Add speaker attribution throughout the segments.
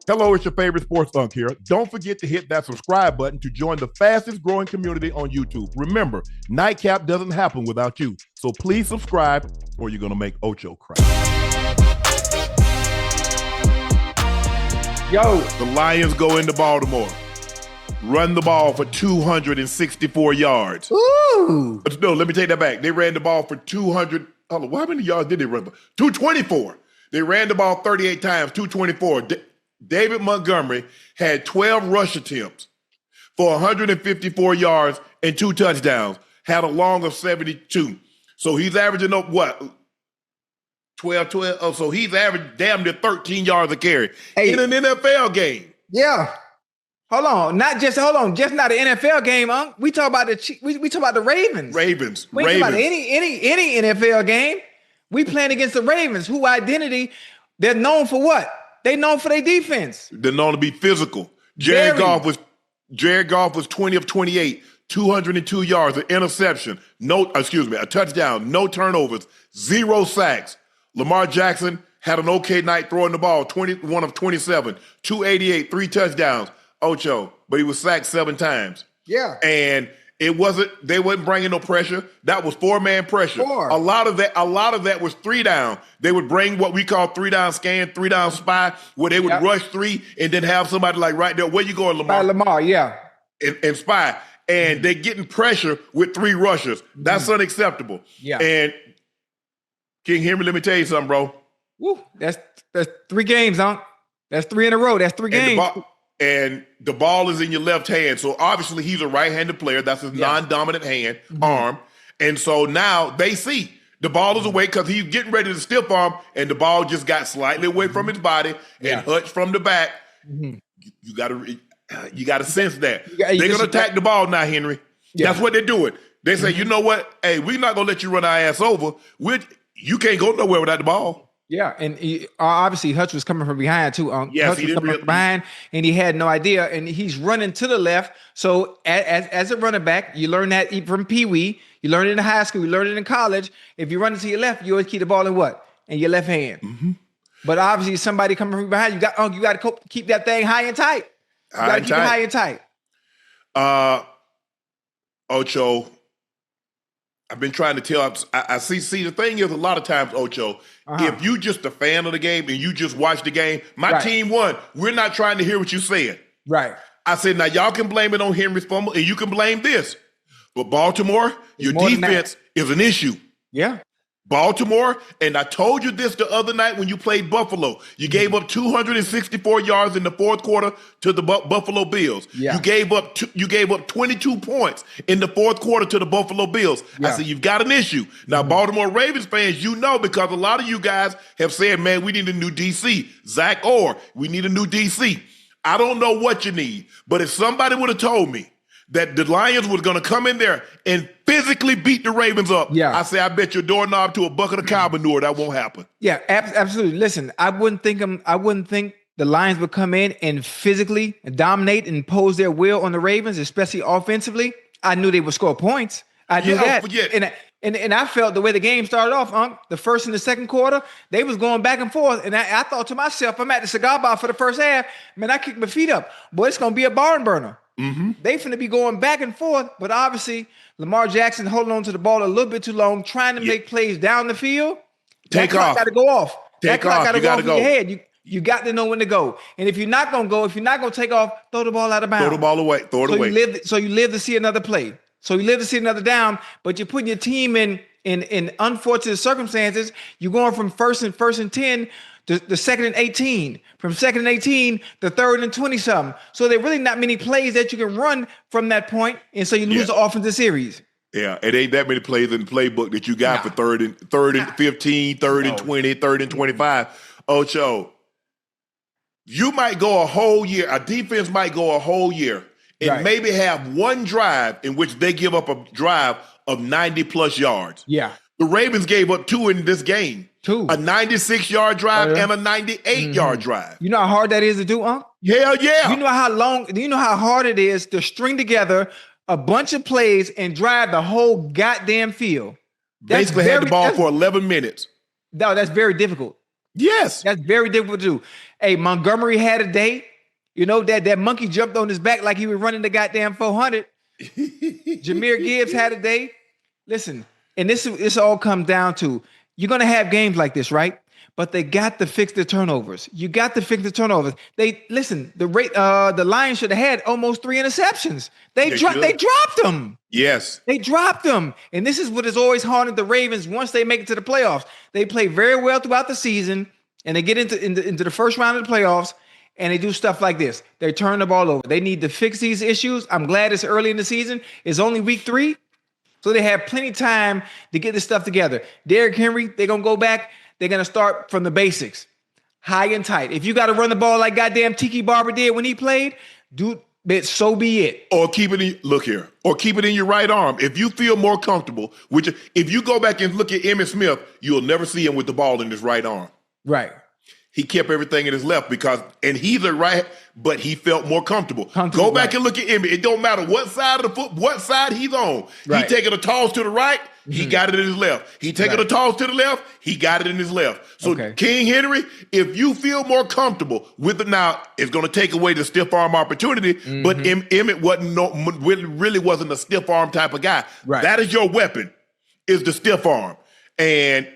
Speaker 1: Hello, it's your favorite sports Unc here. Don't forget to hit that subscribe button to join the fastest growing community on YouTube. Remember, Nightcap doesn't happen without you. So please subscribe or you're going to make Ocho cry.
Speaker 2: Yo,
Speaker 1: the Lions go into Baltimore, run the ball for 264 yards.
Speaker 2: Ooh.
Speaker 1: No, let me take that back. They ran the ball for 200. Hold on, how many yards did they run for? 224. They ran the ball 38 times, 224. David Montgomery had 12 rush attempts for 154 yards and 2 touchdowns, had a long of 72. So he's averaging up what? 12. Oh, so he's averaging damn near 13 yards a carry in an NFL game.
Speaker 2: Yeah. Hold on, just not an NFL game, Unc. We talk about we talk about the Ravens. We talk about any NFL game. We playing against the Ravens, who identity they're known for what? They known for their defense.
Speaker 1: They're known to be physical. Jared Goff was 20 of 28, 202 yards, an interception, a touchdown, no turnovers, 0 sacks. Lamar Jackson had an okay night throwing the ball, 21 of 27, 288, 3 touchdowns. Ocho, but he was sacked 7 times.
Speaker 2: Yeah.
Speaker 1: And they wasn't bringing no pressure. That was 4-man pressure. A lot of that was 3 down. They would bring what we call 3-down scan, 3-down spy, where they would rush 3 and then have somebody like right there. Where you going, Lamar?
Speaker 2: Lamar, yeah.
Speaker 1: And spy. And they're getting pressure with 3 rushers. That's unacceptable.
Speaker 2: Yeah.
Speaker 1: And King Henry, let me tell you something, bro.
Speaker 2: Woo, that's 3 games, Unc. That's 3 in a row. That's 3 games.
Speaker 1: And the ball is in your left hand. So obviously he's a right-handed player. That's his non-dominant hand, arm. And so now they see the ball is away because he's getting ready to stiff arm, and the ball just got slightly away from his body and Hutch from the back. You gotta sense that. They're gonna attack the ball now, Henry. That's what they're doing. They say, you know what? Hey, we're not gonna let you run our ass over. You can't go nowhere without the ball.
Speaker 2: Yeah, and obviously Hutch was coming from behind too.
Speaker 1: Yes,
Speaker 2: Hutch was coming from behind, and he had no idea, and he's running to the left. So as a running back, you learn that from Pee Wee, you learn it in high school, you learn it in college. If you run to your left, you always keep the ball in what? In your left hand. But obviously, somebody coming from behind, you got to keep that thing high and tight. You got to keep it high and tight.
Speaker 1: Ocho, I've been trying to tell. I see. The thing is, a lot of times, Ocho, if you just a fan of the game and you just watch the game, my team won. We're not trying to hear what you're saying.
Speaker 2: Right.
Speaker 1: I said, now y'all can blame it on Henry's fumble, and you can blame this. But Baltimore, your defense is an issue.
Speaker 2: Yeah.
Speaker 1: Baltimore, and I told you this the other night when you played Buffalo. You gave up 264 yards in the 4th quarter to the Buffalo Bills.
Speaker 2: Yeah.
Speaker 1: You gave up 22 points in the 4th quarter to the Buffalo Bills. Yeah. I said, you've got an issue. Now, Baltimore Ravens fans, you know, because a lot of you guys have said, man, we need a new DC. Zach Orr, we need a new DC. I don't know what you need, but if somebody would have told me that the Lions was going to come in there and physically beat the Ravens up, I say, I bet your doorknob to a bucket of cow manure that won't happen.
Speaker 2: Yeah, absolutely. Listen, I wouldn't think the Lions would come in and physically dominate and impose their will on the Ravens, especially offensively. I knew they would score points. I knew that. And I felt the way the game started off, the first and the second quarter, they was going back and forth. And I thought to myself, I'm at the cigar bar for the first half. Man, I kicked my feet up. Boy, it's going to be a barn burner. They finna be going back and forth, but obviously Lamar Jackson holding on to the ball a little bit too long, trying to make plays down the field.
Speaker 1: Take off.
Speaker 2: Got to go off.
Speaker 1: Take off. You got to go.
Speaker 2: Your head. You got to know when to go. And if you're not gonna go, if you're not gonna take off, throw the ball out of bounds.
Speaker 1: Throw the ball away. Throw it away.
Speaker 2: So you live to see another play. So you live to see another down, but you're putting your team in unfortunate circumstances. You're going from first and 10 to the 2nd and 18. From 2nd and 18 to 3rd and 20-something. So there are really not many plays that you can run from that point, and so you lose the offensive series.
Speaker 1: Yeah, it ain't that many plays in the playbook that you got for 3rd and 15, 3rd and 20, 3rd and 25. Ocho, you might go a whole year, a defense might go a whole year and maybe have one drive in which they give up a drive of 90-plus yards.
Speaker 2: Yeah.
Speaker 1: The Ravens gave up 2 in this game. 2. A 96-yard drive and a 98-yard drive.
Speaker 2: You know how hard that is to do, Unc?
Speaker 1: Hell yeah.
Speaker 2: You know how hard it is to string together a bunch of plays and drive the whole goddamn field.
Speaker 1: Basically had the ball for 11 minutes.
Speaker 2: No, that's very difficult.
Speaker 1: Yes.
Speaker 2: That's very difficult to do. Hey, Montgomery had a day. You know, that monkey jumped on his back like he was running the goddamn 400. Jahmyr Gibbs had a day. Listen, and this all comes down to, you're going to have games like this, right? But they got to fix the turnovers. You got to fix the turnovers. The Lions should have had almost 3 interceptions. They dropped them.
Speaker 1: Yes.
Speaker 2: They dropped them. And this is what has always haunted the Ravens once they make it to the playoffs. They play very well throughout the season, and they get into the first round of the playoffs, and they do stuff like this. They turn the ball over. They need to fix these issues. I'm glad it's early in the season. It's only week 3, so they have plenty of time to get this stuff together. Derrick Henry, they're going to go back. They're going to start from the basics, high and tight. If you got to run the ball like goddamn Tiki Barber did when he played, dude, so be it.
Speaker 1: Or keep it in your right arm. If you feel more comfortable, if you go back and look at Emmitt Smith, you'll never see him with the ball in his right arm.
Speaker 2: Right.
Speaker 1: He kept everything in his left and he's a right, but he felt more comfortable. Go back and look at Emmitt. It don't matter what side of the foot, what side he's on. Right. He taking a toss to the right, he got it in his left. He taking a toss to the left, he got it in his left. So King Henry, if you feel more comfortable with it now, it's going to take away the stiff arm opportunity. But Emmitt really wasn't a stiff arm type of guy. Right. That is your weapon, is the stiff arm. And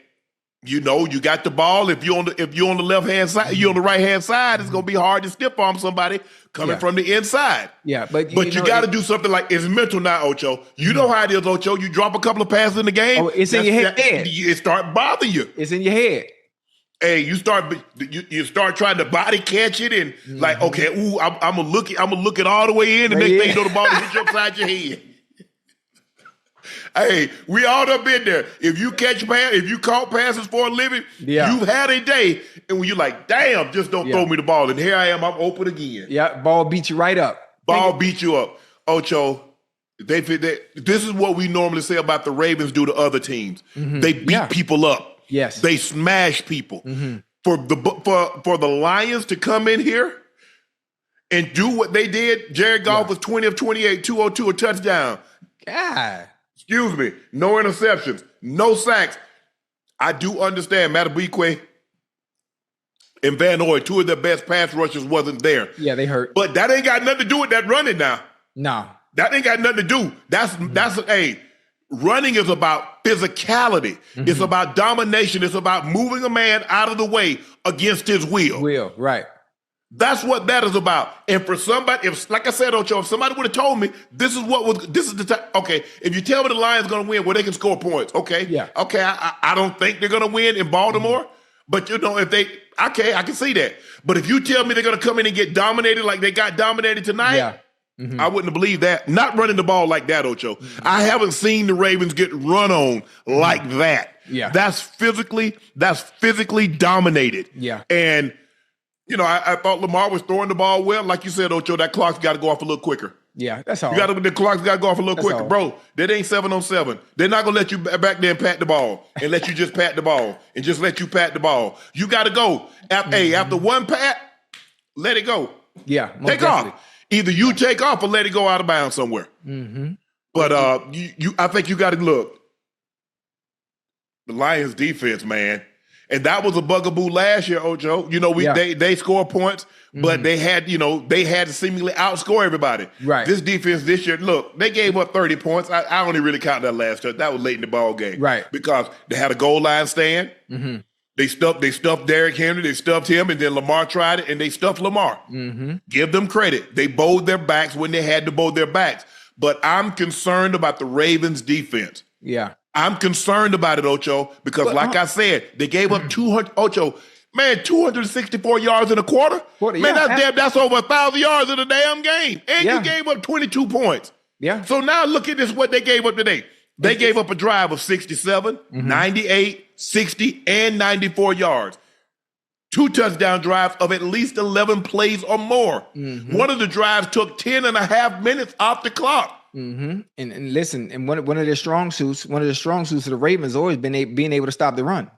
Speaker 1: you know, you got the ball. If you're on the left hand side, you're on the right hand side, it's gonna be hard to stiff arm somebody coming from the inside. Yeah, but you got to do something like, it's mental now, Ocho. You know how it is, Ocho. You drop a couple of passes in the game.
Speaker 2: Oh, it's in your head.
Speaker 1: It start bothering you.
Speaker 2: It's in your head.
Speaker 1: Hey, you start trying to body catch it and like, okay, I'm gonna look it all the way in, and next thing you know, the ball hit you upside your head. Hey, we all done been there. If you caught passes for a living, you've had a day, and when you're like, damn, just don't throw me the ball. And here I am, I'm open again.
Speaker 2: Yeah, ball beat you right up.
Speaker 1: Ball beat you up. Ocho, this is what we normally say about the Ravens do to other teams. They beat people up.
Speaker 2: Yes.
Speaker 1: They smash people. For the Lions to come in here and do what they did, Jared Goff was 20 of 28, 202, a touchdown.
Speaker 2: God.
Speaker 1: Excuse me, no interceptions, no sacks. I do understand Matabikwe and Van Noy, 2 of their best pass rushers, wasn't there.
Speaker 2: Yeah, they hurt.
Speaker 1: But that ain't got nothing to do with that running now.
Speaker 2: No.
Speaker 1: That ain't got nothing to do. Running is about physicality. It's about domination. It's about moving a man out of the way against his will.
Speaker 2: Right.
Speaker 1: That's what that is about. And for somebody, like I said, Ocho, if somebody would have told me this is the time. Okay, if you tell me the Lions going to win, well, they can score points. Okay, okay, I don't think they're going to win in Baltimore, but you know, I can see that. But if you tell me they're going to come in and get dominated like they got dominated tonight, I wouldn't have believed that. Not running the ball like that, Ocho. I haven't seen the Ravens get run on like that.
Speaker 2: Yeah,
Speaker 1: that's physically dominated.
Speaker 2: Yeah,
Speaker 1: and. You know, I thought Lamar was throwing the ball well. Like you said, Ocho, that clock's got to go off a little quicker.
Speaker 2: Yeah, that's all.
Speaker 1: The clock's got to go off a little quicker. All. Bro, that ain't 7-on-7. They're not going to let you back there and pat the ball and let you just pat the ball and just let you pat the ball. You got to go. After one pat, let it go.
Speaker 2: Yeah.
Speaker 1: Take off. Either you take off or let it go out of bounds somewhere. But I think you got to look. The Lions defense, man. And that was a bugaboo last year, Ocho. You know, they score points, but they had to seemingly outscore everybody.
Speaker 2: Right.
Speaker 1: This defense this year, look, they gave up 30 points. I only really count that last year. That was late in the ball game.
Speaker 2: Right.
Speaker 1: Because they had a goal line stand. They stuffed Derrick Henry, they stuffed him, and then Lamar tried it, and they stuffed Lamar. Give them credit. They bowed their backs when they had to bow their backs. But I'm concerned about the Ravens defense.
Speaker 2: Yeah.
Speaker 1: I'm concerned about it, Ocho, because like I said, they gave up 264 yards in a quarter. Man, that's over 1,000 yards in a damn game. And you gave up 22 points.
Speaker 2: Yeah.
Speaker 1: So now look at this, what they gave up today. They gave up a drive of 67, 98, 60, and 94 yards. 2 touchdown drives of at least 11 plays or more. One of the drives took 10 and a half minutes off the clock.
Speaker 2: And listen, and one of their strong suits of the Ravens has always been being able to stop the run.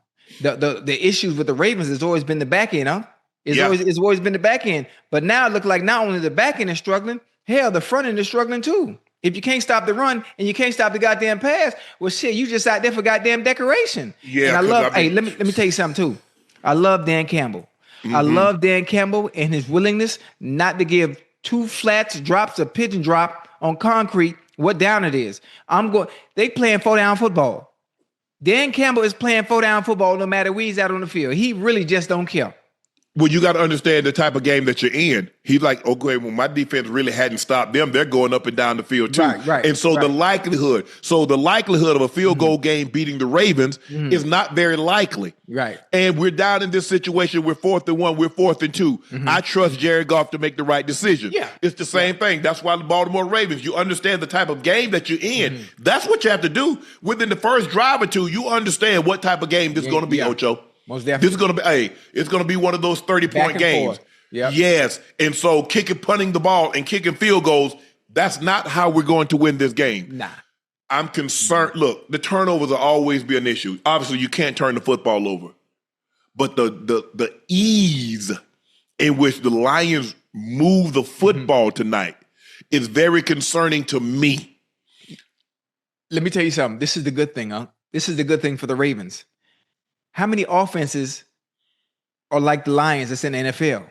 Speaker 2: The issues with the Ravens has always been the back end, huh? It's always been the back end. But now it looks like not only the back end is struggling, hell, the front end is struggling too. If you can't stop the run and you can't stop the goddamn pass, well, shit, you just out there for goddamn decoration.
Speaker 1: Yeah.
Speaker 2: And let me tell you something too. I love Dan Campbell. I love Dan Campbell and his willingness not to give two flats, drops, a pigeon drop on concrete, what down it is. They playing 4-down football. Dan Campbell is playing 4-down football no matter where he's out on the field. He really just don't care.
Speaker 1: Well, you got to understand the type of game that you're in. He's like, okay, well, my defense really hadn't stopped them. They're going up and down the field too.
Speaker 2: Right.
Speaker 1: And so the likelihood of a field goal game beating the Ravens is not very likely.
Speaker 2: Right.
Speaker 1: And we're down in this situation. We're 4th and 1. We're 4th and 2. I trust Jared Goff to make the right decision.
Speaker 2: Yeah.
Speaker 1: It's the same thing. That's why the Baltimore Ravens, you understand the type of game that you're in. That's what you have to do. Within the first drive or two, you understand what type of game this is going to be, Ocho.
Speaker 2: Most definitely.
Speaker 1: This is going to be, it's going to be one of those 30-point games.
Speaker 2: Yep.
Speaker 1: Yes. And so punting the ball and kicking field goals, that's not how we're going to win this game.
Speaker 2: Nah.
Speaker 1: I'm concerned. Look, the turnovers will always be an issue. Obviously, you can't turn the football over. But the ease in which the Lions move the football tonight is very concerning to me.
Speaker 2: Let me tell you something. This is the good thing, huh? This is the good thing for the Ravens. How many offenses are like the Lions that's in the NFL?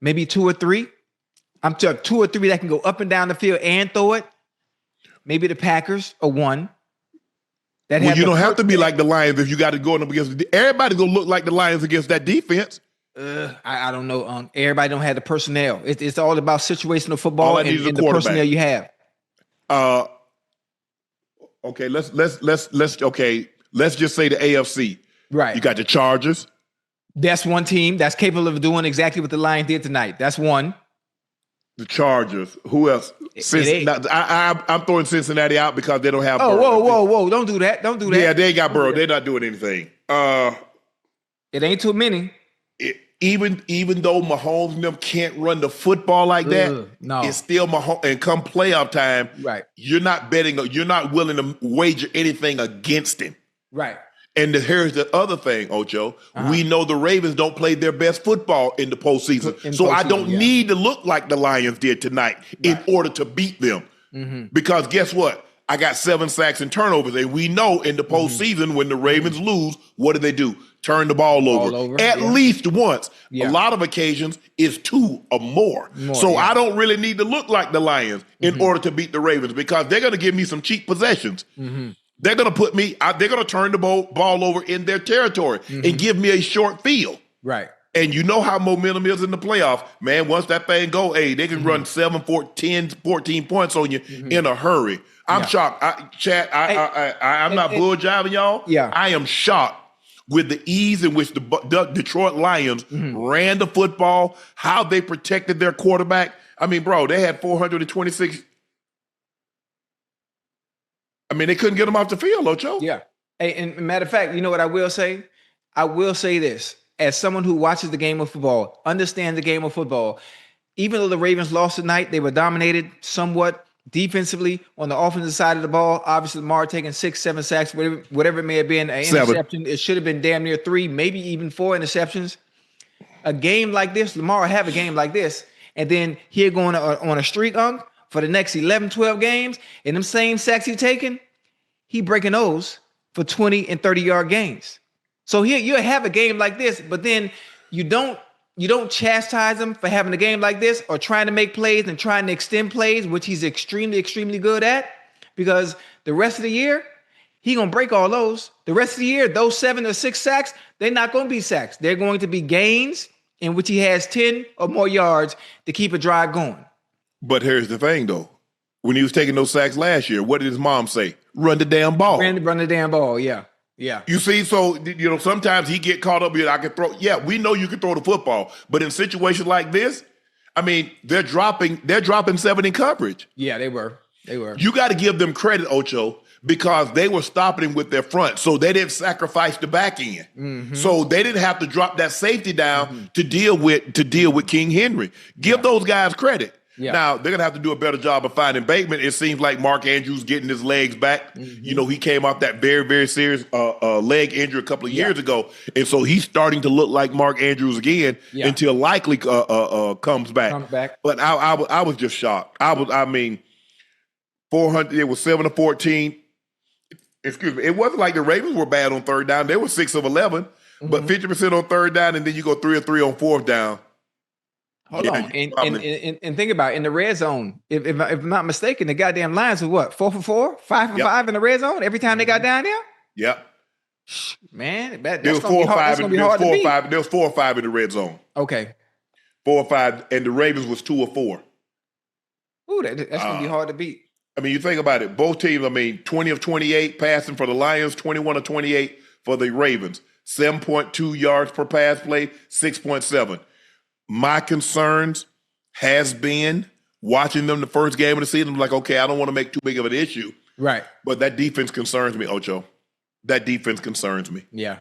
Speaker 2: Maybe 2 or 3. I'm talking 2 or 3 that can go up and down the field and throw it. Maybe the Packers are 1.
Speaker 1: Well, you don't have to be like the Lions if you got to go up against. Everybody's gonna look like the Lions against that defense.
Speaker 2: I don't know. Everybody don't have the personnel. It's all about situational football and the personnel you have.
Speaker 1: Okay, let's just say the AFC.
Speaker 2: Right.
Speaker 1: You got the Chargers.
Speaker 2: That's one team that's capable of doing exactly what the Lions did tonight. That's one.
Speaker 1: The Chargers. Who else? I'm throwing Cincinnati out because they don't have Burrow.
Speaker 2: Whoa. Don't do that.
Speaker 1: Yeah, they ain't got Burrow. They're not doing anything.
Speaker 2: It ain't too many.
Speaker 1: Even though Mahomes and them can't run the football like that,
Speaker 2: no.
Speaker 1: It's still Mahomes. And come playoff time,
Speaker 2: right?
Speaker 1: You're not willing to wager anything against him.
Speaker 2: Right.
Speaker 1: And here's the other thing, Ocho. We know the Ravens don't play their best football in the postseason. So I don't need to look like the Lions did tonight in order to beat them. Because guess what? I got 7 sacks and turnovers. And we know in the postseason when the Ravens lose, what do? Turn the ball over. At least once. A lot of occasions is 2 or more. So I don't really need to look like the Lions in order to beat the Ravens because they're going to give me some cheap possessions. They're going to they're going to turn the ball over in their territory and give me a short field.
Speaker 2: Right.
Speaker 1: And you know how momentum is in the playoff. Man, once that thing go, they can run 7, 10, 14 points on you in a hurry. I'm shocked. Chad, I'm not bull jiving y'all.
Speaker 2: Yeah.
Speaker 1: I am shocked with the ease in which the Detroit Lions ran the football, how they protected their quarterback. I mean, bro, they had 426. I mean, they couldn't get them off the field, Ocho.
Speaker 2: Yeah. Hey, and matter of fact, you know what I will say? I will say this. As someone who watches the game of football, understands the game of football, even though the Ravens lost tonight, they were dominated somewhat defensively on the offensive side of the ball. Obviously, Lamar taking 6, 7 sacks, whatever it may have been, an interception. It should have been damn near 3, maybe even 4 interceptions. A game like this, Lamar have a game like this, and then here going on a streak, Unc, for the next 11, 12 games, and them same sacks he taking, he breaking those for 20 and 30-yard gains. So here you have a game like this, but then you don't chastise him for having a game like this or trying to make plays and trying to extend plays, which he's extremely, extremely good at, because the rest of the year, he going to break all those. The rest of the year, those 7 or 6 sacks, they're not going to be sacks. They're going to be gains in which he has 10 or more yards to keep a drive going.
Speaker 1: But here's the thing, though. When he was taking those sacks last year, what did his mom say? Run the damn ball.
Speaker 2: Run the damn ball, yeah. Yeah.
Speaker 1: You see, so, sometimes he get caught up with, I can throw. Yeah, we know you can throw the football. But in situations like this, I mean, they're dropping 7 in coverage.
Speaker 2: Yeah, they were.
Speaker 1: You got to give them credit, Ocho, because they were stopping him with their front. So they didn't sacrifice the back end. So they didn't have to drop that safety down to deal with King Henry. Give those guys credit. Yeah. Now, they're going to have to do a better job of finding Bateman. It seems like Mark Andrews getting his legs back. He came off that very, very serious leg injury a couple of years ago. And so he's starting to look like Mark Andrews again until likely comes back. But I was just shocked. 400, it was 7 to 14. Excuse me. It wasn't like the Ravens were bad on third down. They were 6 of 11. but 50% on third down, and then you go 3 or 3 on fourth down.
Speaker 2: Hold on, and think about it. In the red zone. If I'm not mistaken, the goddamn Lions were what 4 for 4, 5 for 5 in the red zone every time they got down there.
Speaker 1: Yep.
Speaker 2: Man,
Speaker 1: there was 4 or 5. There was 4 or 5 in the red zone.
Speaker 2: Okay.
Speaker 1: 4 or 5, and the Ravens was 2 or 4.
Speaker 2: Ooh, that's gonna be hard to beat.
Speaker 1: I mean, you think about it. Both teams. I mean, 20 of 28 passing for the Lions, 21 of 28 for the Ravens. 7.2 yards per pass play, 6.7. My concerns has been watching them the first game of the season. I'm like, okay, I don't want to make too big of an issue.
Speaker 2: Right.
Speaker 1: But that defense concerns me, Ocho. That defense concerns me.
Speaker 2: Yeah.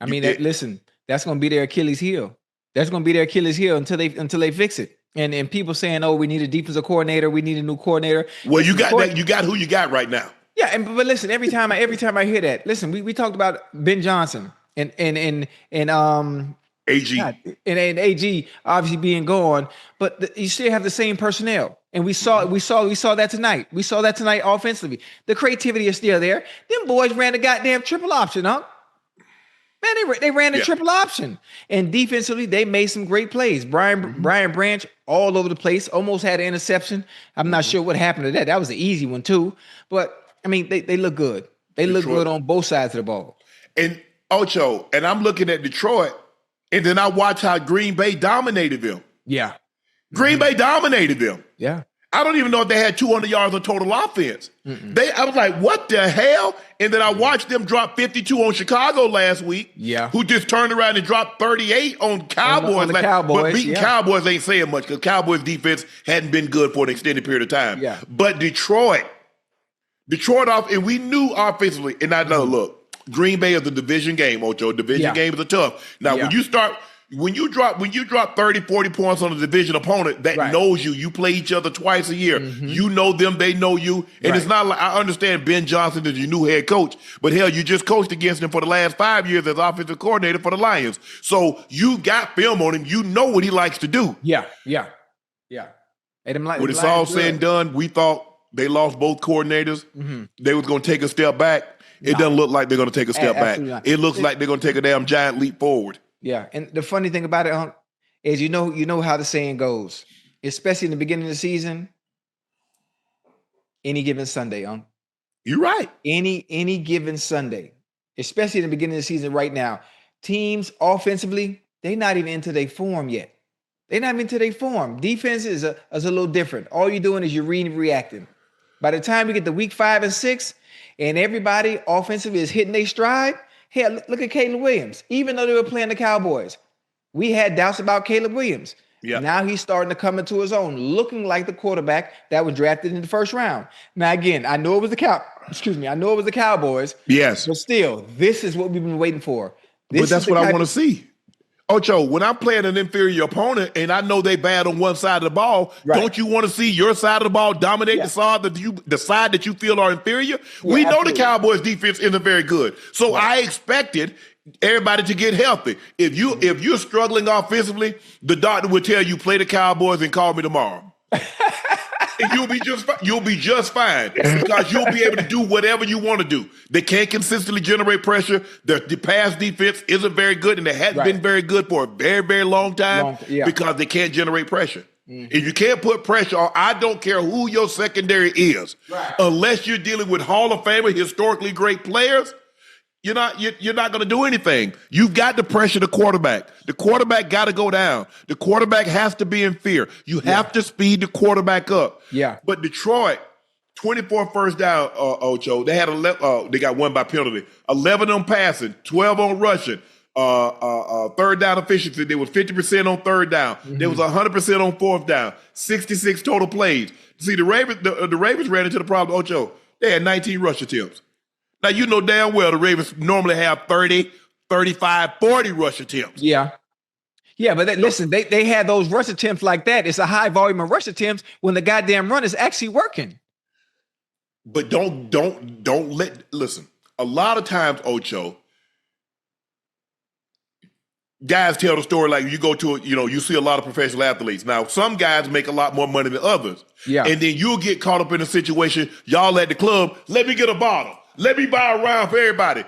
Speaker 2: I mean, listen, that's going to be their Achilles heel. That's going to be their Achilles heel until they fix it. And people saying, oh, we need a defensive coordinator. We need a new coordinator.
Speaker 1: Well, you got that. You got who you got right now.
Speaker 2: Yeah. But listen, every time I hear that, listen, we talked about Ben Johnson and AG. God, and AG obviously being gone, but you still have the same personnel. And we saw that tonight. We saw that tonight offensively. The creativity is still there. Them boys ran the goddamn triple option, huh? Man, they ran the triple option. And defensively, they made some great plays. Brian Branch all over the place, almost had an interception. I'm not sure what happened to that. That was an easy one too. But I mean, they look good. They look good on both sides of the ball.
Speaker 1: And Ocho, and I'm looking at Detroit. And then I watch how Green Bay dominated them.
Speaker 2: Yeah.
Speaker 1: Green Bay dominated them.
Speaker 2: Yeah.
Speaker 1: I don't even know if they had 200 yards of total offense. I was like, what the hell? And then I watched them drop 52 on Chicago last week.
Speaker 2: Yeah.
Speaker 1: Who just turned around and dropped 38 on Cowboys.
Speaker 2: On the Cowboys.
Speaker 1: But beating Cowboys ain't saying much because Cowboys defense hadn't been good for an extended period of time.
Speaker 2: Yeah.
Speaker 1: But Detroit off, and we knew offensively, and I know, look, Green Bay is a division game, Ocho. Division games are tough. Now, when you drop 30, 40 points on a division opponent that knows you play each other twice a year. You know them, they know you. And it's not like, I understand Ben Johnson is your new head coach, but hell, you just coached against him for the last 5 years as offensive coordinator for the Lions. So you got film on him. You know what he likes to do.
Speaker 2: Yeah.
Speaker 1: When it's all said and done, we thought they lost both coordinators. They was going to take a step back. It doesn't look like they're going to take a step back. Not. It looks like they're going to take a damn giant leap forward.
Speaker 2: Yeah, and the funny thing about it, is you know how the saying goes, especially in the beginning of the season. Any given Sunday,
Speaker 1: You're right.
Speaker 2: Any given Sunday, especially in the beginning of the season right now, teams offensively, they're not even into their form yet. They're not even into their form. Defense is a little different. All you're doing is you're reading and reacting. By the time we get to week 5 and 6, and everybody offensively is hitting their stride. Hell, look at Caleb Williams. Even though they were playing the Cowboys, we had doubts about Caleb Williams. Yeah. Now he's starting to come into his own, looking like the quarterback that was drafted in the first round. Now, again, I know it was the Cowboys.
Speaker 1: Yes.
Speaker 2: But still, this is what we've been waiting for.
Speaker 1: But that's what I want to see. Ocho, when I'm playing an inferior opponent and I know they bad on one side of the ball, don't you want to see your side of the ball dominate the side that you feel are inferior? We know the Cowboys defense isn't very good. So I expected everybody to get healthy. If you're struggling offensively, the doctor would tell you play the Cowboys and call me tomorrow. And you'll be just fine because you'll be able to do whatever you want to do. They can't consistently generate pressure. The pass defense isn't very good, and they hadn't been very good for a very, very long time because they can't generate pressure. If you can't put pressure on, I don't care who your secondary is, unless you're dealing with Hall of Famer, historically great players. You're not going to do anything. You've got to pressure the quarterback. The quarterback got to go down. The quarterback has to be in fear. You have to speed the quarterback up. Yeah. But Detroit, 24 first down, Ocho. They had they got one by penalty. 11 on passing, 12 on rushing. Third down efficiency. There was 50% on third down. There was 100% on fourth down. 66 total plays. See, the Ravens ran into the problem, Ocho. They had 19 rush attempts. Now, you know damn well the Ravens normally have 30, 35, 40 rush attempts. Yeah.
Speaker 2: Yeah, but listen, they had those rush attempts like that. It's a high volume of rush attempts when the goddamn run is actually working.
Speaker 1: But listen, a lot of times, Ocho, guys tell the story like you go to, you see a lot of professional athletes. Now, some guys make a lot more money than others. Yeah. And then you'll get caught up in a situation, y'all at the club, let me get a bottle. Let me buy a round for everybody.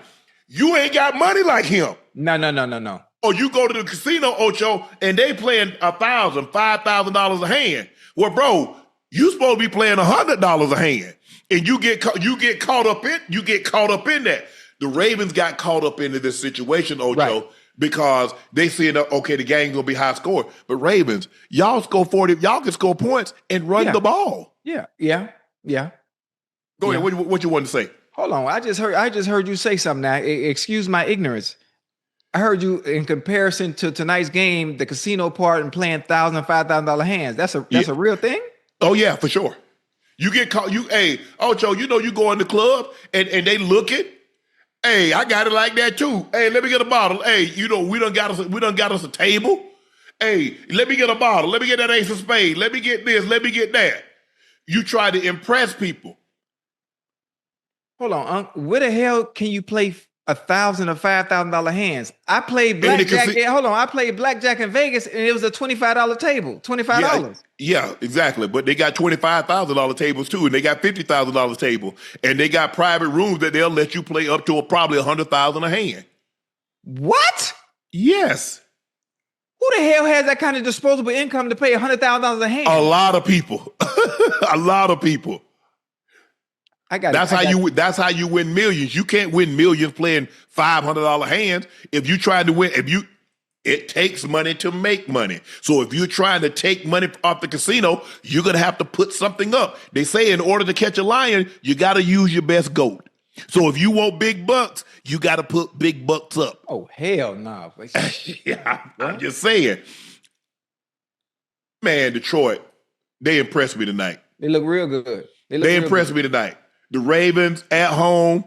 Speaker 1: You ain't got money like him.
Speaker 2: No.
Speaker 1: Or you go to the casino, Ocho, and they playing $1,000, $5,000 a hand. Well, bro, you supposed to be playing $100 a hand, and you get caught up in that. The Ravens got caught up into this situation, Ocho, because they said, okay, the game's gonna be high score. But Ravens, y'all score 40, y'all can score points and run the ball.
Speaker 2: Yeah.
Speaker 1: Go ahead. What you want to say?
Speaker 2: Hold on. I just heard you say something now. Excuse my ignorance. I heard you in comparison to tonight's game, the casino part and playing $1,000, $5,000 hands. That's a real thing?
Speaker 1: Oh, yeah, for sure. You get caught, hey, Ocho, you go in the club and they look it. Hey, I got it like that too. Hey, let me get a bottle. Hey, we done got us a table. Hey, let me get a bottle. Let me get that ace of spades. Let me get this. Let me get that. You try to impress people.
Speaker 2: Hold on, Unc. Where the hell can you play $1,000 or $5,000 hands? I played blackjack. Hold on, I played blackjack in Vegas, and it was a $25 table. $25.
Speaker 1: Yeah, exactly. But they got $25,000 tables too, and they got $50,000 table, and they got private rooms that they'll let you play up to probably $100,000 a hand.
Speaker 2: What?
Speaker 1: Yes.
Speaker 2: Who the hell has that kind of disposable income to pay $100,000 a hand?
Speaker 1: A lot of people. A lot of people. That's how you win millions. You can't win millions playing $500 hands. If you try to win, it takes money to make money. So if you're trying to take money off the casino, you're gonna have to put something up. They say in order to catch a lion, you gotta use your best goat. So if you want big bucks, you gotta put big bucks up.
Speaker 2: Oh hell no!
Speaker 1: Yeah, I'm just saying. Man, Detroit, they impressed me tonight.
Speaker 2: They look real good.
Speaker 1: They impressed me tonight. The Ravens at home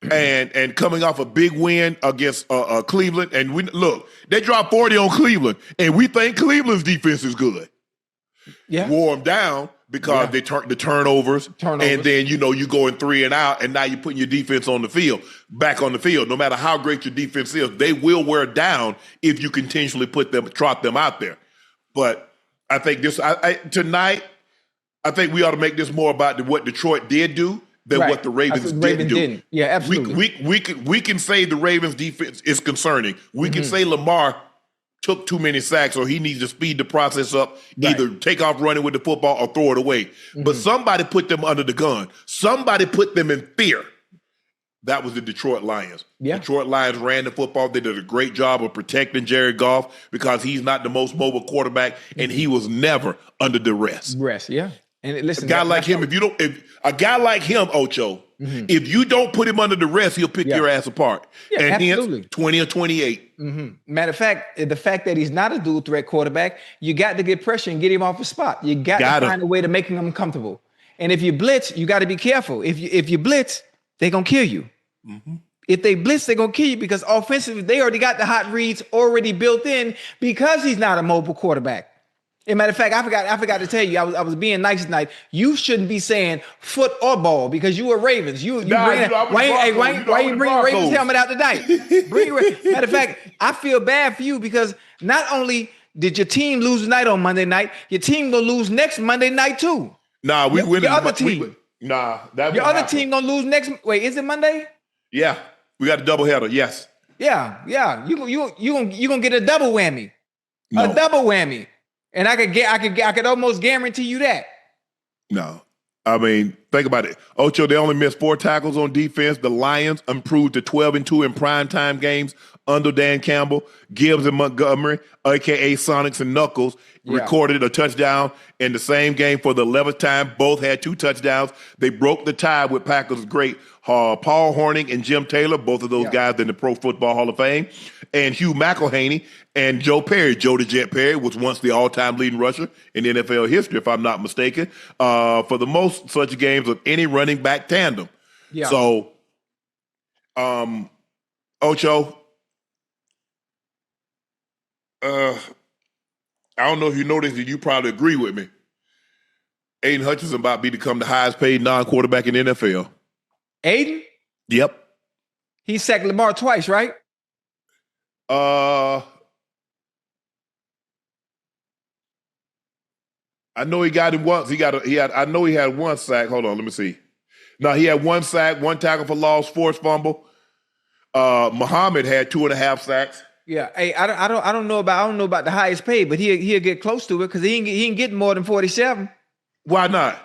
Speaker 1: and coming off a big win against Cleveland. And they dropped 40 on Cleveland, and we think Cleveland's defense is good.
Speaker 2: Yeah.
Speaker 1: Wore them down because they turned the turnovers. And then, you going 3 and out, and now you're putting your defense back on the field. No matter how great your defense is, they will wear down if you continually trot them out there. But I think tonight, I think we ought to make this more about what Detroit did do than what the Ravens didn't do.
Speaker 2: Yeah, absolutely.
Speaker 1: We can say the Ravens defense is concerning. We can say Lamar took too many sacks or he needs to speed the process up, either take off running with the football or throw it away. But somebody put them under the gun. Somebody put them in fear. That was the Detroit Lions. Yeah. Detroit Lions ran the football. They did a great job of protecting Jared Goff because he's not the most mobile quarterback, and he was never under duress.
Speaker 2: And listen,
Speaker 1: a guy like him, Ocho, if you don't put him under duress, he'll pick your ass apart. Yeah, and absolutely. Hence, 20 or 28.
Speaker 2: Matter of fact, the fact that he's not a dual threat quarterback, you got to get pressure and get him off the spot. You got to find a way to make him comfortable. And if you blitz, you got to be careful. If you blitz, they're going to kill you. If they blitz, they're going to kill you because offensively, they already got the hot reads already built in because he's not a mobile quarterback. As a matter of fact, I forgot to tell you, I was being nice tonight. You shouldn't be saying foot or ball because you were Ravens. Why you bring Ravens helmet out tonight? Matter of fact, I feel bad for you because not only did your team lose tonight on Monday night, your team gonna lose next Monday night too.
Speaker 1: Nah, we win.
Speaker 2: Your other team.
Speaker 1: Your
Speaker 2: other team gonna lose next. Wait, is it Monday?
Speaker 1: Yeah, we got a doubleheader. Yes.
Speaker 2: Yeah. You gonna get a double whammy. No. A double whammy. And I could almost guarantee you that.
Speaker 1: No. I mean, think about it. Ocho, they only missed 4 tackles on defense. The Lions improved to 12-2 in primetime games under Dan Campbell. Gibbs and Montgomery, a.k.a. Sonics and Knuckles, recorded a touchdown in the same game for the 11th time. Both had 2 touchdowns. They broke the tie with Packers great Paul Hornung and Jim Taylor, both of those guys in the Pro Football Hall of Fame, and Hugh McElhaney and Joe Perry. Joe the Jet Perry was once the all-time leading rusher in NFL history, if I'm not mistaken, for the most such games of any running back tandem. Yeah. So, Ocho, I don't know if you noticed that you probably agree with me. Aiden Hutchinson about to become the highest paid non-quarterback in the NFL.
Speaker 2: Aiden?
Speaker 1: Yep.
Speaker 2: He sacked Lamar twice, right?
Speaker 1: I know he got him once. I know he had 1 sack. Hold on, let me see. No, he had 1 sack, 1 tackle for loss, forced fumble. Muhammad had 2.5 sacks.
Speaker 2: Yeah, hey, I don't know about the highest paid, but he'll get close to it because he ain't getting more than 47.
Speaker 1: Why not?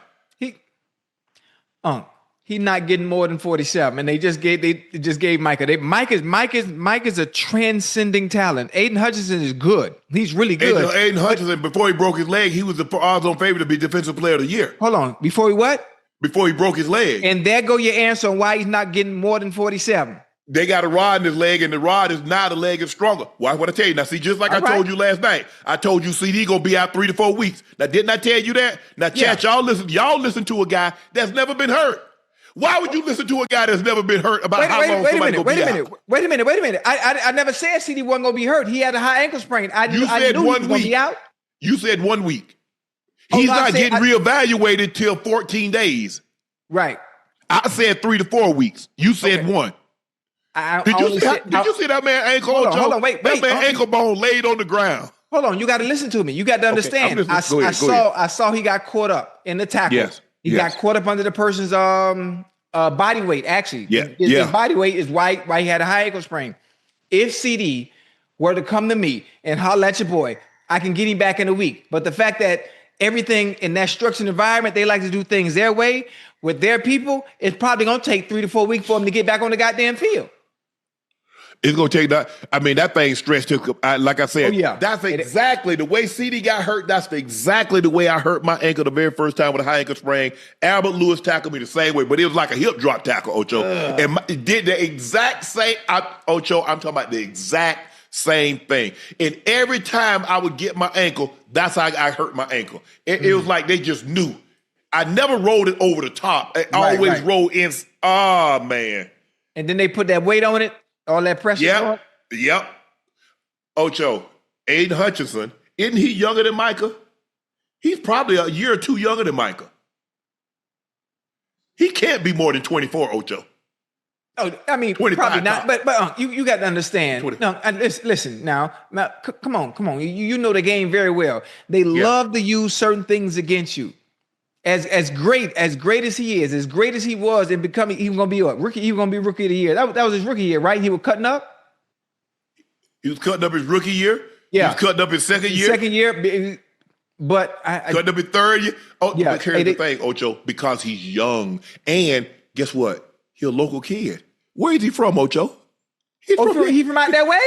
Speaker 2: He's not getting more than 47, and they just gave Micah. Mike is a transcending talent. Aiden Hutchinson is good. He's really good.
Speaker 1: Aiden Hutchinson, before he broke his leg, he was the odds-on favorite to be Defensive Player of the Year.
Speaker 2: Hold on, before he what?
Speaker 1: Before he broke his leg.
Speaker 2: And there go your answer on why he's not getting more than 47.
Speaker 1: They got a rod in his leg, and the rod is now the leg is stronger. Why would I tell you? Now, see, just like I told you last night, I told you CD gonna be out 3 to 4 weeks. Now, didn't I tell you that? Now, chat, y'all listen to a guy that's never been hurt. Why would you listen to a guy that's never been hurt about how long somebody gonna be out?
Speaker 2: Wait a minute. I never said CD wasn't gonna be hurt. He had a high ankle sprain. I knew he was gonna be out.
Speaker 1: You said 1 week. He's not getting reevaluated till 14 days.
Speaker 2: Right.
Speaker 1: I said 3 to 4 weeks. You said 1. Did you see that man ankle?
Speaker 2: Hold on, wait.
Speaker 1: That man ankle bone laid on the ground.
Speaker 2: Hold on, you got to listen to me. You got to understand. I saw he got caught up in the tackle.
Speaker 1: Yes.
Speaker 2: He got caught up under the person's body weight. Actually, his body weight is why he had a high ankle sprain. If CD were to come to me and holler at your boy, I can get him back in a week. But the fact that everything in that structured environment, they like to do things their way with their people, it's probably gonna take 3 to 4 weeks for him to get back on the goddamn field.
Speaker 1: It's going to take that. I mean, that thing stretched to, like I said, that's exactly the way CD got hurt. That's exactly the way I hurt my ankle the very first time with a high ankle sprain. Albert Lewis tackled me the same way, but it was like a hip drop tackle, Ocho. And it did the exact same, Ocho, I'm talking about the exact same thing. And every time I would get my ankle, that's how I hurt my ankle. It was like they just knew. I never rolled it over the top. I always rolled in. Oh, man.
Speaker 2: And then they put that weight on it. All that pressure.
Speaker 1: Yep. Ocho, Aiden Hutchinson, isn't he younger than Micah? He's probably a year or 2 younger than Micah. He can't be more than 24, Ocho.
Speaker 2: Oh, I mean, probably not. But you got to understand.
Speaker 1: 20.
Speaker 2: No, listen now. Come on. You know the game very well. They love to use certain things against you. As great as he is, as great as he was in becoming, he was gonna be a rookie. He was gonna be rookie of the year. That was his rookie year, right? He was cutting up.
Speaker 1: He was cutting up his rookie year.
Speaker 2: Yeah,
Speaker 1: he was cutting up his second year.
Speaker 2: But
Speaker 1: cutting up his third year. Oh, but here's the thing, Ocho, because he's young, and guess what? He's a local kid. Where is he from, Ocho?
Speaker 2: He from out that way?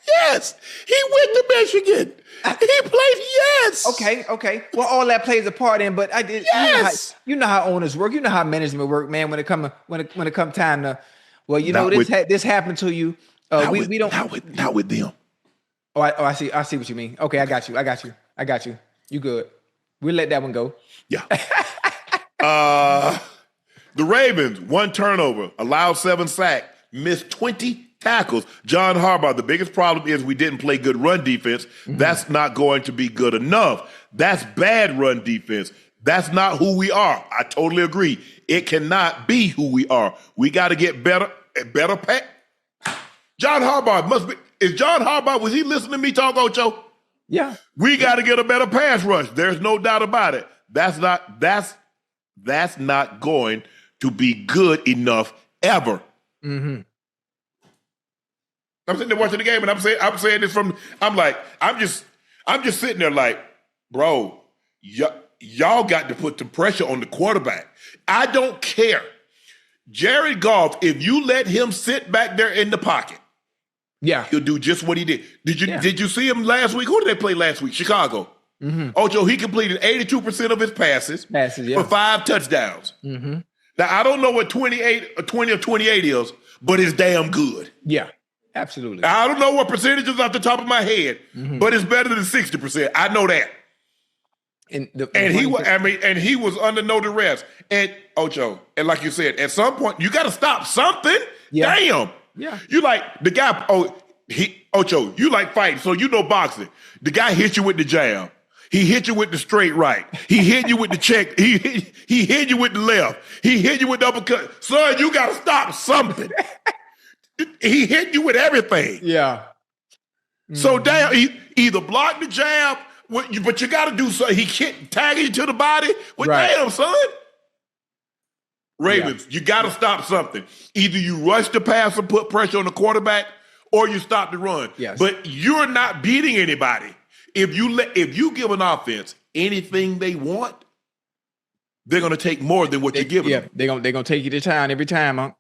Speaker 1: Yes, he went to Michigan. He played. Yes.
Speaker 2: Okay. Well, all that plays a part in, but I did. Yes. You know how owners work. You know how management work, man. When it come time to, well, you know this happened to you. We don't.
Speaker 1: Not with them.
Speaker 2: I see what you mean. Okay, I got you. You good? We'll let that one go.
Speaker 1: Yeah. The Ravens, 1 turnover, allowed 7 sacks, missed 20 tackles. John Harbaugh, the biggest problem is we didn't play good run defense. Mm-hmm. That's not going to be good enough. That's bad run defense. That's not who we are. I totally agree. It cannot be who we are. We got to get better pass. John Harbaugh was he listening to me talk, Ocho?
Speaker 2: Yeah.
Speaker 1: We got to get a better pass rush. There's no doubt about it. That's not going to be good enough ever.
Speaker 2: Mm-hmm.
Speaker 1: I'm sitting there watching the game, and I'm saying this I'm just sitting there like, bro, y'all got to put some pressure on the quarterback. I don't care. Jared Goff, if you let him sit back there in the pocket, he'll do just what he did. Did you see him last week? Who did they play last week? Chicago. Mm-hmm. Ocho, he completed 82% of his passes for 5 touchdowns.
Speaker 2: Mm-hmm.
Speaker 1: Now, I don't know what 20 or 28 is, but it's damn good.
Speaker 2: Yeah, absolutely.
Speaker 1: I don't know what percentage is off the top of my head, but it's better than 60%. I know that. And he was under no duress. And Ocho, and like you said, at some point you got to stop something. Yeah. Damn.
Speaker 2: Yeah.
Speaker 1: You like the guy. Ocho, you like fighting, so you know boxing. The guy hit you with the jab. He hit you with the straight right. He hit you with the check. He hit you with the left. He hit you with the uppercut. Son, you got to stop something. He hit you with everything.
Speaker 2: Yeah.
Speaker 1: So damn, he either block the jab, but you got to do something. He tagging you to the body. Well, damn, son. Ravens, you got to stop something. Either you rush the pass and put pressure on the quarterback, or you stop the run.
Speaker 2: Yes.
Speaker 1: But you're not beating anybody. If you give an offense anything they want, they're going to take more than what you're giving them.
Speaker 2: They're gonna take you to town every time, Unc.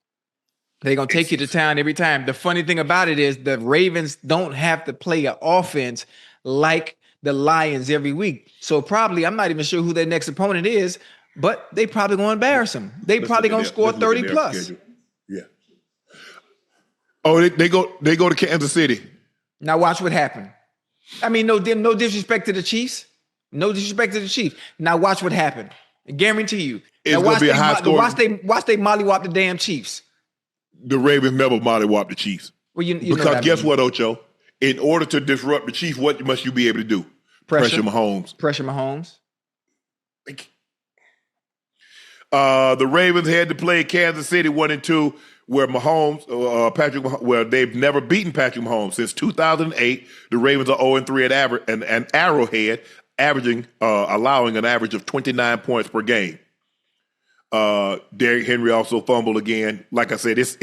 Speaker 2: They're gonna take you to town every time. The funny thing about it is the Ravens don't have to play an offense like the Lions every week. So probably, I'm not even sure who their next opponent is, but they probably gonna embarrass them. They probably gonna score 30 plus.
Speaker 1: Schedule. Yeah. Oh, they go to Kansas City.
Speaker 2: Now watch what happened. I mean, no disrespect to the Chiefs. No disrespect to the Chiefs. Now watch what happened. I guarantee you.
Speaker 1: It's going to be a high score.
Speaker 2: Watch they mollywop the damn Chiefs.
Speaker 1: The Ravens never mollywop the Chiefs.
Speaker 2: Well, you
Speaker 1: because guess what, Ocho? In order to disrupt the Chiefs, what must you be able to do? Pressure Mahomes.
Speaker 2: Pressure Mahomes.
Speaker 1: The Ravens had to play Kansas City 1-2, where where they've never beaten Patrick Mahomes since 2008. The Ravens are 0-3 at Arrowhead, allowing an average of 29 points per game. Derrick Henry also fumbled again. Like I said, it's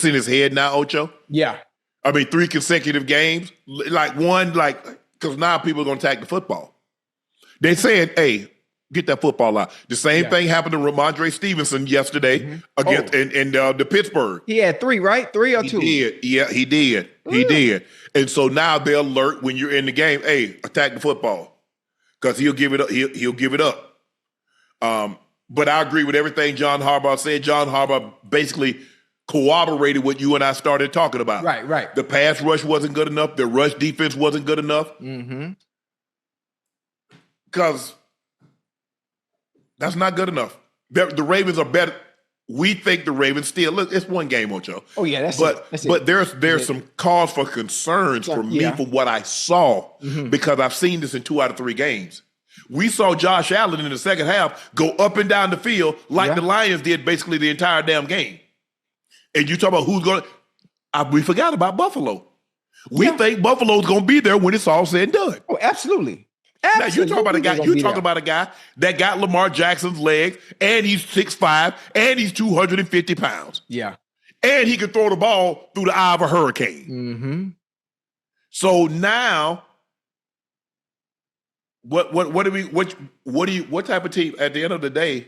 Speaker 1: in his head now, Ocho.
Speaker 2: Yeah.
Speaker 1: I mean, 3 consecutive games, because now people are going to attack the football. They said, hey, get that football out. The same thing happened to Ramondre Stevenson yesterday against in the Pittsburgh.
Speaker 2: He had 3, right? 3 or 2?
Speaker 1: He did. Yeah, he did. He did. And so now they'll alert when you're in the game, hey, attack the football. Because he'll give it up. He'll give it up. But I agree with everything John Harbaugh said. John Harbaugh basically corroborated what you and I started talking about.
Speaker 2: Right.
Speaker 1: The pass rush wasn't good enough. The rush defense wasn't good enough. Because that's not good enough. The Ravens are better. We think the Ravens still look. It's one game, Ocho.
Speaker 2: Oh yeah, that's
Speaker 1: it.
Speaker 2: That's
Speaker 1: but
Speaker 2: it.
Speaker 1: there's some cause for concerns for me from what I saw because I've seen this in 2 out of 3 games. We saw Josh Allen in the second half go up and down the field like the Lions did basically the entire damn game. And you talk about who's going to – we forgot about Buffalo. We think Buffalo's going to be there when it's all said and done.
Speaker 2: Oh, absolutely.
Speaker 1: Now, you talk about a guy. You talking about a guy that got Lamar Jackson's legs, and he's 6'5", and he's 250 pounds.
Speaker 2: Yeah,
Speaker 1: and he can throw the ball through the eye of a hurricane. So now, what type of team? At the end of the day,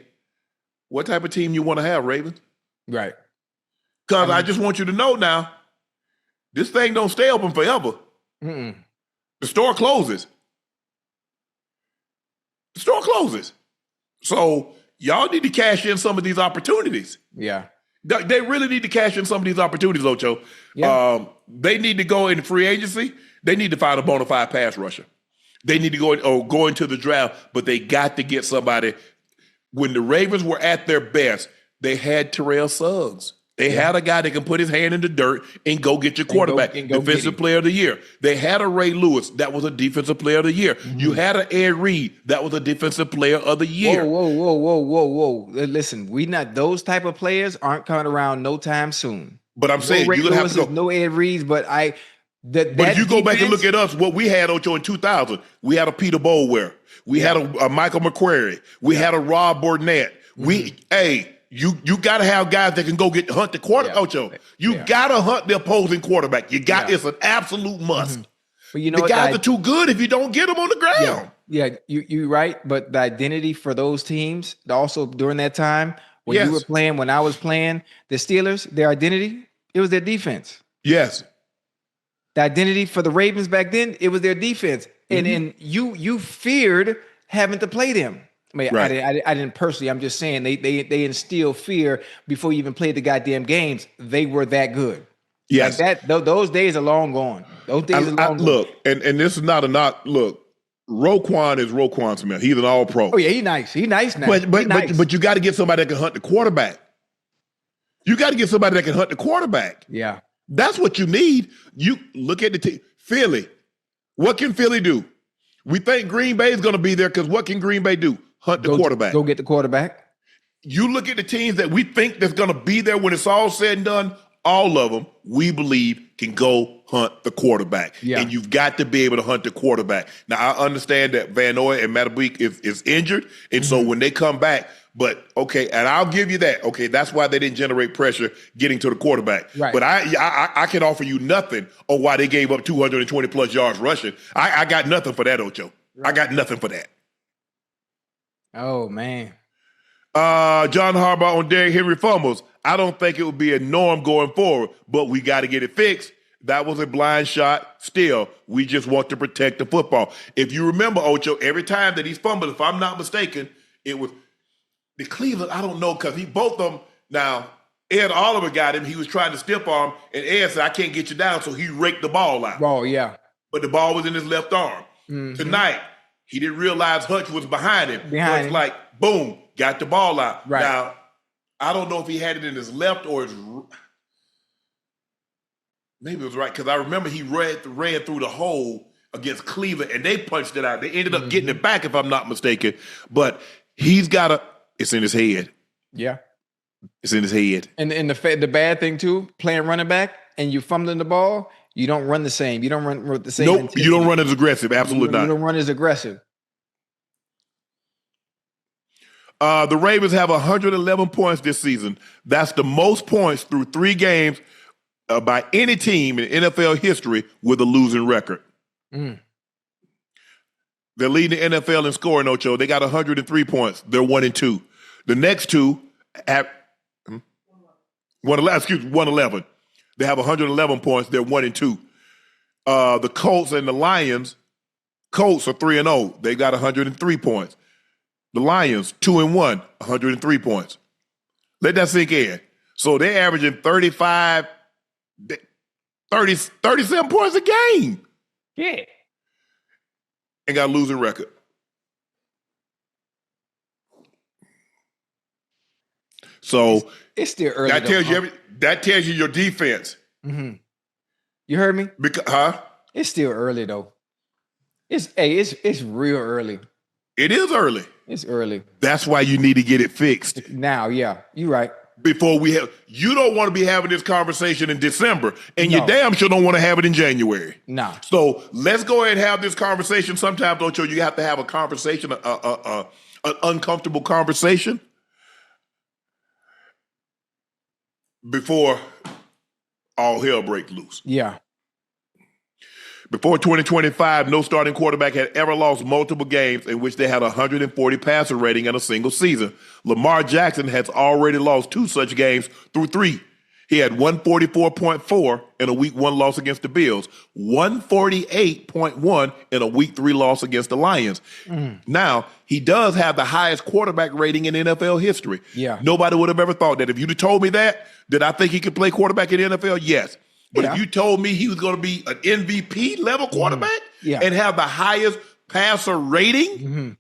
Speaker 1: what type of team you want to have, Ravens?
Speaker 2: Right.
Speaker 1: Because I just want you to know now, this thing don't stay open forever. The store closes. The store closes. So y'all need to cash in some of these opportunities.
Speaker 2: Yeah.
Speaker 1: They really need to cash in some of these opportunities, Ocho. Yeah. They need to go in free agency. They need to find a bona fide pass rusher. They need to go into the draft, but they got to get somebody. When the Ravens were at their best, they had Terrell Suggs. They had a guy that can put his hand in the dirt and go get your quarterback, defensive player of the year. They had a Ray Lewis, that was a defensive player of the year. You had an Ed Reed, that was a defensive player of the year.
Speaker 2: Whoa. Listen, those type of players aren't coming around no time soon.
Speaker 1: But I'm saying you're going to have to go.
Speaker 2: No Ed Reeds, but
Speaker 1: if you go back and look at us, what we had, Ocho, in 2000, we had a Peter Bolware. We had a Michael McQuarrie. We had a Rob Burnett. You got to have guys that can go hunt the quarterback, Ocho. You got to hunt the opposing quarterback. It's an absolute must.
Speaker 2: But you know
Speaker 1: the guys are too good if you don't get them on the ground.
Speaker 2: Yeah, you're right. But the identity for those teams, also during that time when you were playing, when I was playing, the Steelers, their identity, it was their defense.
Speaker 1: Yes.
Speaker 2: The identity for the Ravens back then, it was their defense. And you feared having to play them. I mean, I didn't personally. I'm just saying they instill fear before you even played the goddamn games. They were that good.
Speaker 1: Yes,
Speaker 2: like those days are long gone. Those days are long gone.
Speaker 1: Look, and this is not a knock. Look, Roquan is Roquan Smith. He's an All-Pro.
Speaker 2: Oh yeah, he's nice. He's nice now.
Speaker 1: But you got to get somebody that can hunt the quarterback. You got to get somebody that can hunt the quarterback.
Speaker 2: Yeah,
Speaker 1: that's what you need. You look at the team. Philly. What can Philly do? We think Green Bay is going to be there because what can Green Bay do? Hunt the quarterback.
Speaker 2: Go get the quarterback.
Speaker 1: You look at the teams that we think that's going to be there when it's all said and done, all of them, we believe, can go hunt the quarterback.
Speaker 2: Yeah.
Speaker 1: And you've got to be able to hunt the quarterback. Now, I understand that Van Noy and Matabik is injured, and so when they come back, but okay, and I'll give you that. Okay, that's why they didn't generate pressure getting to the quarterback.
Speaker 2: Right.
Speaker 1: But I can offer you nothing on why they gave up 220 plus yards rushing. I got nothing for that, Ocho. Right. I got nothing for that.
Speaker 2: Oh man.
Speaker 1: John Harbaugh on Derrick Henry fumbles. I don't think it would be a norm going forward, but we got to get it fixed. That was a blind shot. Still, we just want to protect the football. If you remember, Ocho, every time that he's fumbled, if I'm not mistaken, it was the Cleveland. I don't know, because both of them. Now, Ed Oliver got him. He was trying to stiff arm, and Ed said, "I can't get you down," so he raked the ball out.
Speaker 2: Oh yeah.
Speaker 1: But the ball was in his left arm. Mm-hmm. Tonight, he didn't realize Hutch was behind him. Hutch, like, boom, got the ball out.
Speaker 2: Right.
Speaker 1: Now, I don't know if he had it in his left or his. Maybe it was right, because I remember he ran through the hole against Cleveland, and they punched it out. They ended up getting it back, if I'm not mistaken. But he's got it's in his head.
Speaker 2: Yeah.
Speaker 1: It's in his head.
Speaker 2: And the bad thing, too, playing running back and you fumbling the ball, you don't run the same. You don't run with the same
Speaker 1: Nope,
Speaker 2: intensity.
Speaker 1: you don't run as aggressive. Absolutely not.
Speaker 2: You don't run as aggressive.
Speaker 1: The Ravens have 111 points this season. That's the most points through 3 games by any team in NFL history with a losing record. They're leading the NFL in scoring, Ocho. They got 103 points. They're 1-2. The next two have 111. They have 111 points. They're 1-2. The Colts and the Lions. Colts are 3-0. They got 103 points. The Lions, 2-1, 103 points. Let that sink in. So they're averaging 37 points a game.
Speaker 2: Yeah.
Speaker 1: And got a losing record. So
Speaker 2: it's still early.
Speaker 1: That tells you your defense.
Speaker 2: Mm-hmm. You heard me?
Speaker 1: It's
Speaker 2: still early though. It's real early.
Speaker 1: It is early.
Speaker 2: It's early.
Speaker 1: That's why you need to get it fixed.
Speaker 2: Now, yeah. You're right.
Speaker 1: Before you don't want to be having this conversation in December, and you damn sure don't want to have it in January.
Speaker 2: No.
Speaker 1: So let's go ahead and have this conversation. Sometimes, Ocho, you have to have a conversation, an uncomfortable conversation before all hell breaks loose.
Speaker 2: Yeah.
Speaker 1: Before 2025, no starting quarterback had ever lost multiple games in which they had 140 passer rating in a single season. Lamar Jackson has already lost 2 such games through 3. He had 144.4 in a Week 1 loss against the Bills, 148.1 in a Week 3 loss against the Lions. Now, he does have the highest quarterback rating in NFL history.
Speaker 2: Yeah.
Speaker 1: Nobody would have ever thought that. If you'd have told me that, did I think he could play quarterback in the NFL? Yes. But if you told me he was going to be an MVP level quarterback and have the highest passer rating,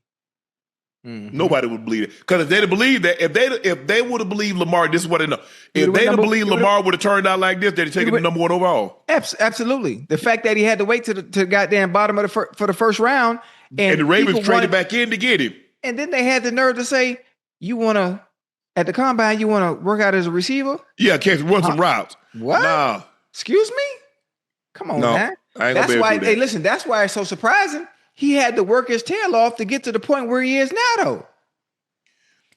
Speaker 1: nobody would believe it. Because if they'd have believed that, if they would have believed Lamar, this is what they know. If they'd have believed Lamar would have turned out like this, they'd have taken the number 1 overall.
Speaker 2: Absolutely. The fact that he had to wait to the goddamn bottom of for the first round,
Speaker 1: and the Ravens traded back in to get him,
Speaker 2: and then they had the nerve to say, "You want to at the combine? You want to work out as a receiver?
Speaker 1: Yeah, can't run some routes.
Speaker 2: What?
Speaker 1: Nah.
Speaker 2: Excuse me? Come on, man. That's why. Hey, listen. That's why it's so surprising. He had to work his tail off to get to the point where he is now, though.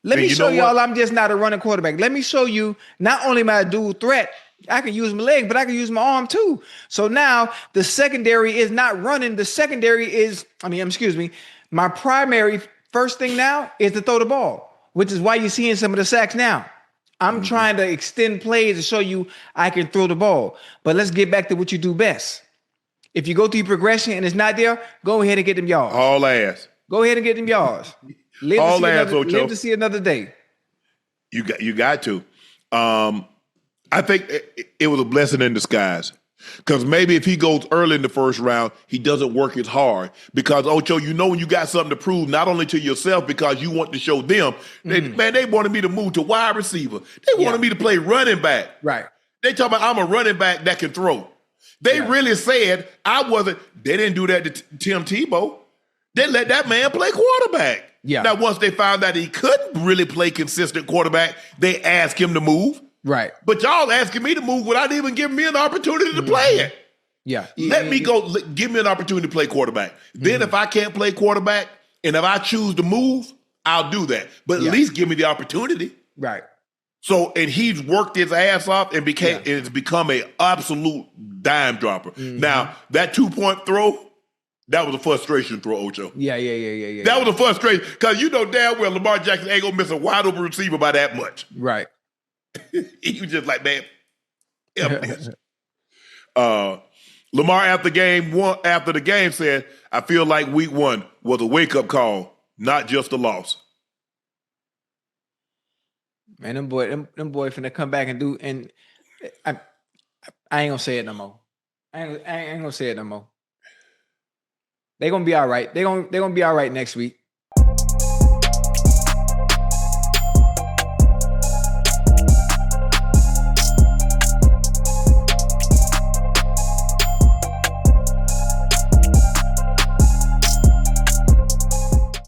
Speaker 2: Let me show y'all I'm just not a running quarterback. Let me show you not only my dual threat, I can use my leg, but I can use my arm too. So now the secondary is not running. The secondary is, my primary first thing now is to throw the ball, which is why you're seeing some of the sacks now. I'm trying to extend plays to show you I can throw the ball. But let's get back to what you do best. If you go through your progression and it's not there, go ahead and get them yards.
Speaker 1: All ass.
Speaker 2: Go ahead and get them yards. Live to see another day.
Speaker 1: You got to. I think it was a blessing in disguise. Because maybe if he goes early in the first round, he doesn't work as hard. Because, Ocho, when you got something to prove, not only to yourself, because you want to show them, they wanted me to move to wide receiver. They wanted me to play running back.
Speaker 2: Right.
Speaker 1: They talking about I'm a running back that can throw. They really said I wasn't. They didn't do that to Tim Tebow. They let that man play quarterback.
Speaker 2: Yeah.
Speaker 1: Now, once they found out he couldn't really play consistent quarterback, they asked him to move.
Speaker 2: Right.
Speaker 1: But y'all asking me to move without even giving me an opportunity to play it.
Speaker 2: Yeah.
Speaker 1: Let me go. Give me an opportunity to play quarterback. Then if I can't play quarterback and if I choose to move, I'll do that. But at least give me the opportunity.
Speaker 2: Right.
Speaker 1: So, and he's worked his ass off and it's become an absolute dime dropper. Now, that 2-point throw, that was a frustration throw, Ocho.
Speaker 2: Yeah.
Speaker 1: That was a frustration because you know damn well Lamar Jackson ain't gonna miss a wide open receiver by that much.
Speaker 2: Right.
Speaker 1: He was just like, man, F this. Lamar after the game said, I feel like week 1 was a wake-up call, not just a loss.
Speaker 2: Man, them boy finna come back and do, and I ain't gonna say it no more. I ain't gonna say it no more. They gonna be all right. They gonna be all right next week.